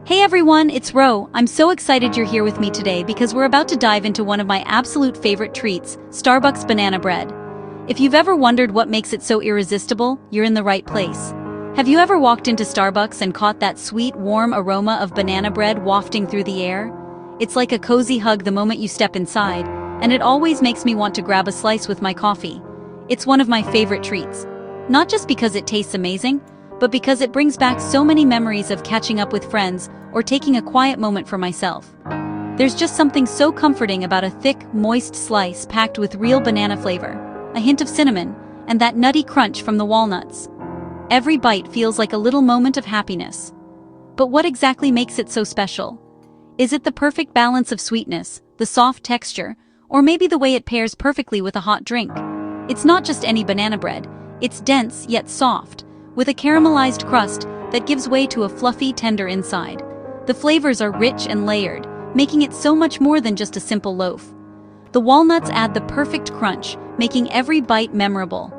Hey everyone, it's Ro. I'm so excited you're here with me today because we're about to dive into one of my absolute favorite treats, Starbucks banana bread. If you've ever wondered what makes it so irresistible, you're in the right place. Have you ever walked into Starbucks and caught that sweet, warm aroma of banana bread wafting through the air? It's like a cozy hug the moment you step inside, and it always makes me want to grab a slice with my coffee. It's one of my favorite treats. Not just because it tastes amazing, but because it brings back so many memories of catching up with friends or taking a quiet moment for myself. There's just something so comforting about a thick, moist slice packed with real banana flavor, a hint of cinnamon, and that nutty crunch from the walnuts. Every bite feels like a little moment of happiness. But what exactly makes it so special? Is it the perfect balance of sweetness, the soft texture, or maybe the way it pairs perfectly with a hot drink? It's not just any banana bread, it's dense yet soft, with a caramelized crust that gives way to a fluffy, tender inside. The flavors are rich and layered, making it so much more than just a simple loaf. The walnuts add the perfect crunch, making every bite memorable.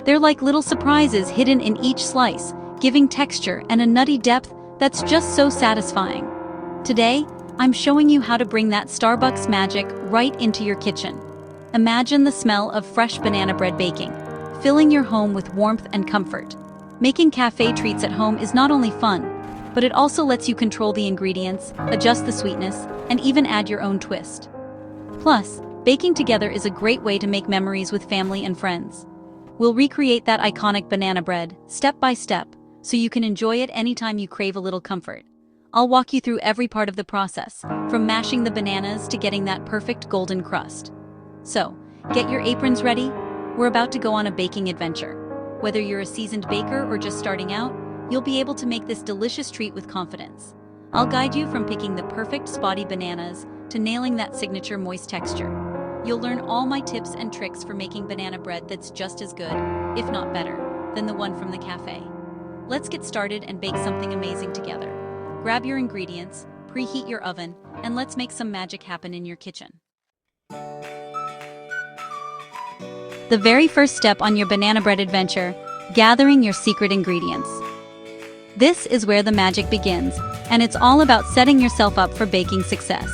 They're like little surprises hidden in each slice, giving texture and a nutty depth that's just so satisfying. Today, I'm showing you how to bring that Starbucks magic right into your kitchen. Imagine the smell of fresh banana bread baking, filling your home with warmth and comfort. Making cafe treats at home is not only fun, but it also lets you control the ingredients, adjust the sweetness, and even add your own twist. Plus, baking together is a great way to make memories with family and friends. We'll recreate that iconic banana bread, step by step, so you can enjoy it anytime you crave a little comfort. I'll walk you through every part of the process, from mashing the bananas to getting that perfect golden crust. So, get your aprons ready. We're about to go on a baking adventure. Whether you're a seasoned baker or just starting out, you'll be able to make this delicious treat with confidence. I'll guide you from picking the perfect spotty bananas to nailing that signature moist texture. You'll learn all my tips and tricks for making banana bread that's just as good, if not better, than the one from the cafe. Let's get started and bake something amazing together. Grab your ingredients, preheat your oven, and let's make some magic happen in your kitchen. The very first step on your banana bread adventure, gathering your secret ingredients. This is where the magic begins, and it's all about setting yourself up for baking success.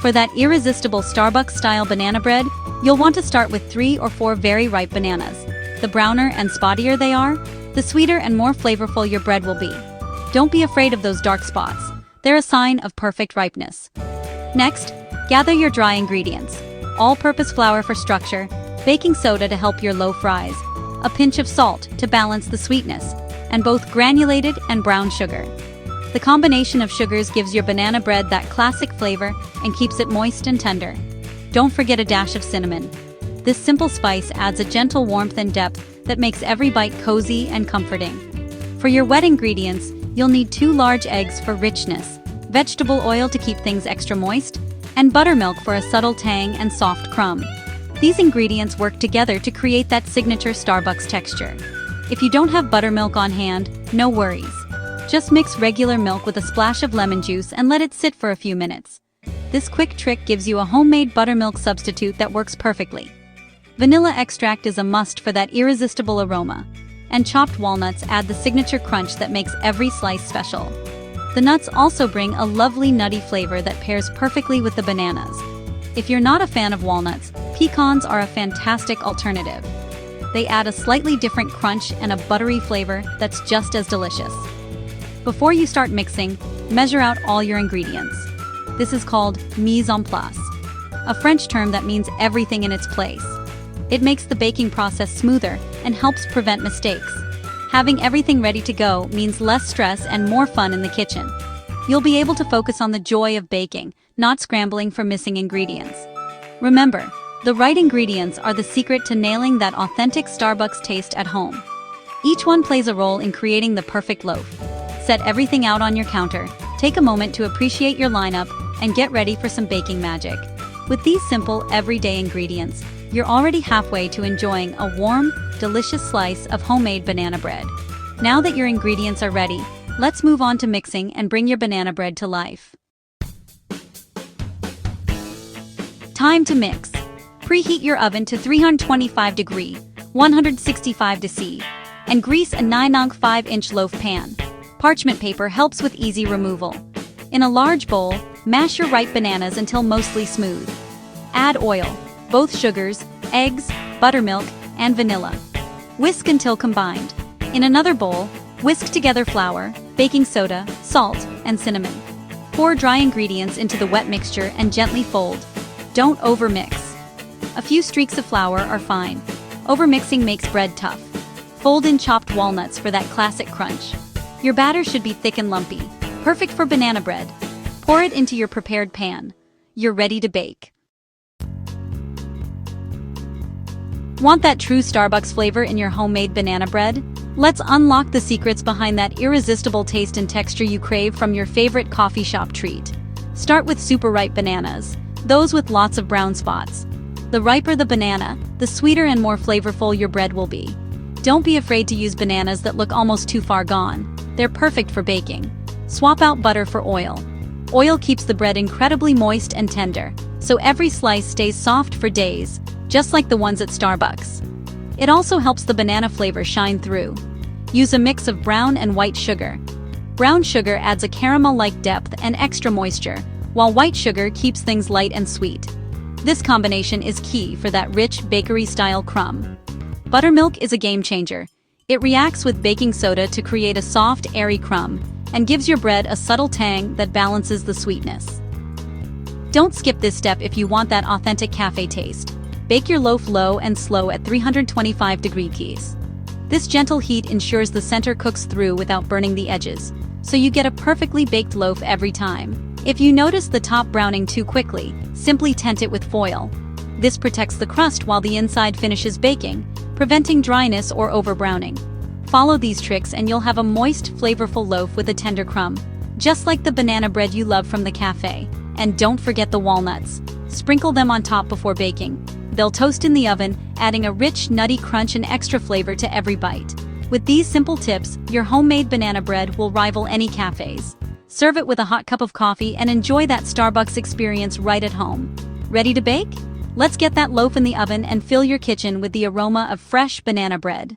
For that irresistible Starbucks-style banana bread, you'll want to start with 3 or 4 very ripe bananas. The browner and spottier they are, the sweeter and more flavorful your bread will be. Don't be afraid of those dark spots. They're a sign of perfect ripeness. Next, gather your dry ingredients. All-purpose flour for structure, baking soda to help your loaf rise, a pinch of salt to balance the sweetness, and both granulated and brown sugar. The combination of sugars gives your banana bread that classic flavor and keeps it moist and tender. Don't forget a dash of cinnamon. This simple spice adds a gentle warmth and depth that makes every bite cozy and comforting. For your wet ingredients, you'll need 2 large eggs for richness, vegetable oil to keep things extra moist, and buttermilk for a subtle tang and soft crumb. These ingredients work together to create that signature Starbucks texture. If you don't have buttermilk on hand, no worries. Just mix regular milk with a splash of lemon juice and let it sit for a few minutes. This quick trick gives you a homemade buttermilk substitute that works perfectly. Vanilla extract is a must for that irresistible aroma, and chopped walnuts add the signature crunch that makes every slice special. The nuts also bring a lovely nutty flavor that pairs perfectly with the bananas. If you're not a fan of walnuts, pecans are a fantastic alternative. They add a slightly different crunch and a buttery flavor that's just as delicious. Before you start mixing, measure out all your ingredients. This is called mise en place, a French term that means everything in its place. It makes the baking process smoother and helps prevent mistakes. Having everything ready to go means less stress and more fun in the kitchen. You'll be able to focus on the joy of baking, not scrambling for missing ingredients. Remember, the right ingredients are the secret to nailing that authentic Starbucks taste at home. Each one plays a role in creating the perfect loaf. Set everything out on your counter, take a moment to appreciate your lineup, and get ready for some baking magic. With these simple, everyday ingredients, you're already halfway to enjoying a warm, delicious slice of homemade banana bread. Now that your ingredients are ready, let's move on to mixing and bring your banana bread to life. Time to mix. Preheat your oven to 325 degrees, 165 degrees, and grease a 9-inch 5-inch loaf pan. Parchment paper helps with easy removal. In a large bowl, mash your ripe bananas until mostly smooth. Add oil, both sugars, eggs, buttermilk, and vanilla. Whisk until combined. In another bowl, whisk together flour, baking soda, salt, and cinnamon. Pour dry ingredients into the wet mixture and gently fold. Don't overmix. A few streaks of flour are fine. Overmixing makes bread tough. Fold in chopped walnuts for that classic crunch. Your batter should be thick and lumpy, perfect for banana bread. Pour it into your prepared pan. You're ready to bake. Want that true Starbucks flavor in your homemade banana bread? Let's unlock the secrets behind that irresistible taste and texture you crave from your favorite coffee shop treat. Start with super ripe bananas, those with lots of brown spots. The riper the banana, the sweeter and more flavorful your bread will be. Don't be afraid to use bananas that look almost too far gone. They're perfect for baking. Swap out butter for oil. Oil keeps the bread incredibly moist and tender, so every slice stays soft for days, just like the ones at Starbucks. It also helps the banana flavor shine through. Use a mix of brown and white sugar. Brown sugar adds a caramel-like depth and extra moisture, while white sugar keeps things light and sweet. This combination is key for that rich bakery-style crumb. Buttermilk is a game changer. It reacts with baking soda to create a soft, airy crumb and gives your bread a subtle tang that balances the sweetness. Don't skip this step if you want that authentic cafe taste. Bake your loaf low and slow at 325-degree keys. This gentle heat ensures the center cooks through without burning the edges, so you get a perfectly baked loaf every time. If you notice the top browning too quickly, simply tent it with foil. This protects the crust while the inside finishes baking, preventing dryness or over-browning. Follow these tricks and you'll have a moist, flavorful loaf with a tender crumb, just like the banana bread you love from the cafe. And don't forget the walnuts. Sprinkle them on top before baking. They'll toast in the oven, adding a rich, nutty crunch and extra flavor to every bite. With these simple tips, your homemade banana bread will rival any cafes. Serve it with a hot cup of coffee and enjoy that Starbucks experience right at home. Ready to bake? Let's get that loaf in the oven and fill your kitchen with the aroma of fresh banana bread.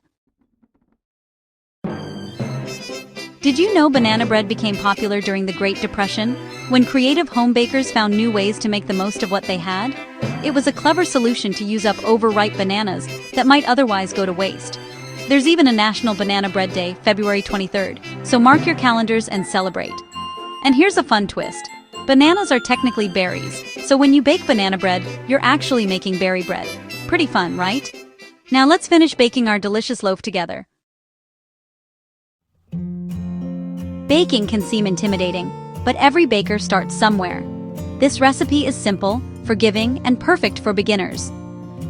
Did you know banana bread became popular during the Great Depression, when creative home bakers found new ways to make the most of what they had? It was a clever solution to use up overripe bananas that might otherwise go to waste. There's even a National Banana Bread Day, February 23rd, so mark your calendars and celebrate. And here's a fun twist. Bananas are technically berries, so when you bake banana bread, you're actually making berry bread. Pretty fun, right? Now let's finish baking our delicious loaf together. Baking can seem intimidating, but every baker starts somewhere. This recipe is simple, forgiving, and perfect for beginners.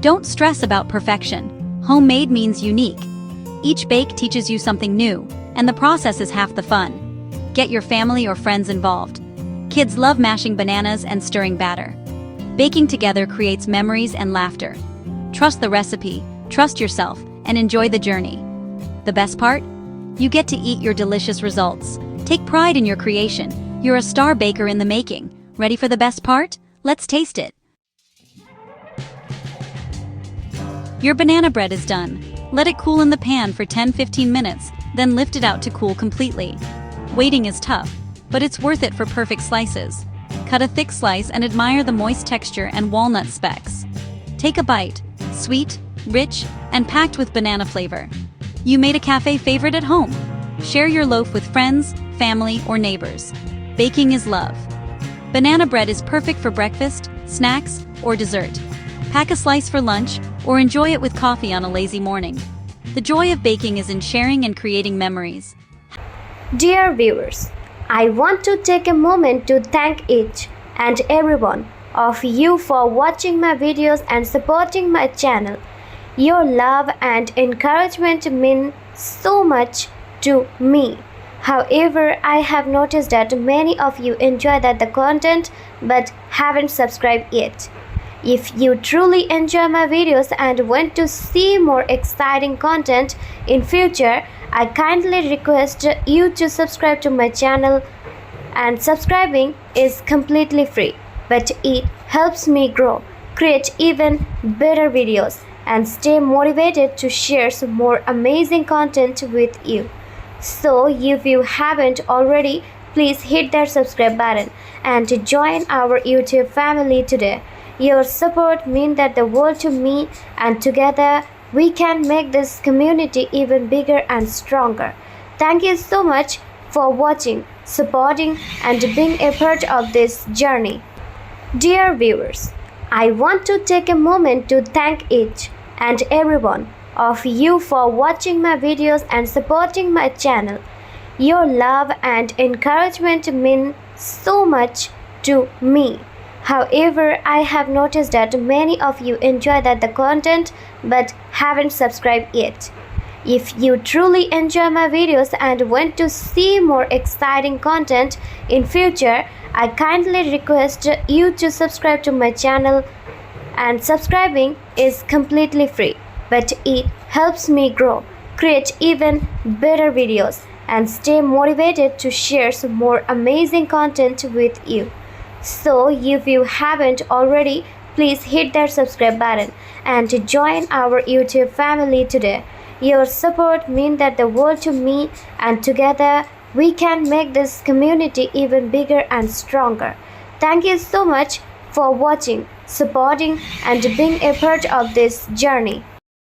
Don't stress about perfection. Homemade means unique. Each bake teaches you something new, and the process is half the fun. Get your family or friends involved. Kids love mashing bananas and stirring batter. Baking together creates memories and laughter. Trust the recipe, trust yourself, and enjoy the journey. The best part? You get to eat your delicious results. Take pride in your creation. You're a star baker in the making. Ready for the best part? Let's taste it. Your banana bread is done. Let it cool in the pan for 10-15 minutes, then lift it out to cool completely. Waiting is tough, but it's worth it for perfect slices. Cut a thick slice and admire the moist texture and walnut specks. Take a bite, sweet, rich, and packed with banana flavor. You made a cafe favorite at home. Share your loaf with friends, family, or neighbors. Baking is love. Banana bread is perfect for breakfast, snacks, or dessert. Pack a slice for lunch, or enjoy it with coffee on a lazy morning. The joy of baking is in sharing and creating memories. Dear viewers, I want to take a moment to thank each and every one of you for watching my videos and supporting my channel. Your love and encouragement mean so much to me. However, I have noticed that many of you enjoy the content but haven't subscribed yet. If you truly enjoy my videos and want to see more exciting content in future, I kindly request you to subscribe to my channel, and subscribing is completely free, but it helps me grow, create even better videos, and stay motivated to share some more amazing content with you. So if you haven't already, please hit that subscribe button and join our YouTube family today. Your support means that the world to me, and together we can make this community even bigger and stronger. Thank you so much for watching, supporting, and being a part of this journey. Dear viewers, I want to take a moment to thank each and every one of you for watching my videos and supporting my channel. Your love and encouragement mean so much to me. However, I have noticed that many of you enjoy the content but haven't subscribed yet. If you truly enjoy my videos and want to see more exciting content in future, I kindly request you to subscribe to my channel, and subscribing is completely free, but it helps me grow, create even better videos, and stay motivated to share some more amazing content with you. So if you haven't already, please hit that subscribe button and join our YouTube family today. Your support means that the world to me, and together we can make this community even bigger and stronger. Thank you so much for watching, supporting, and being a part of this journey.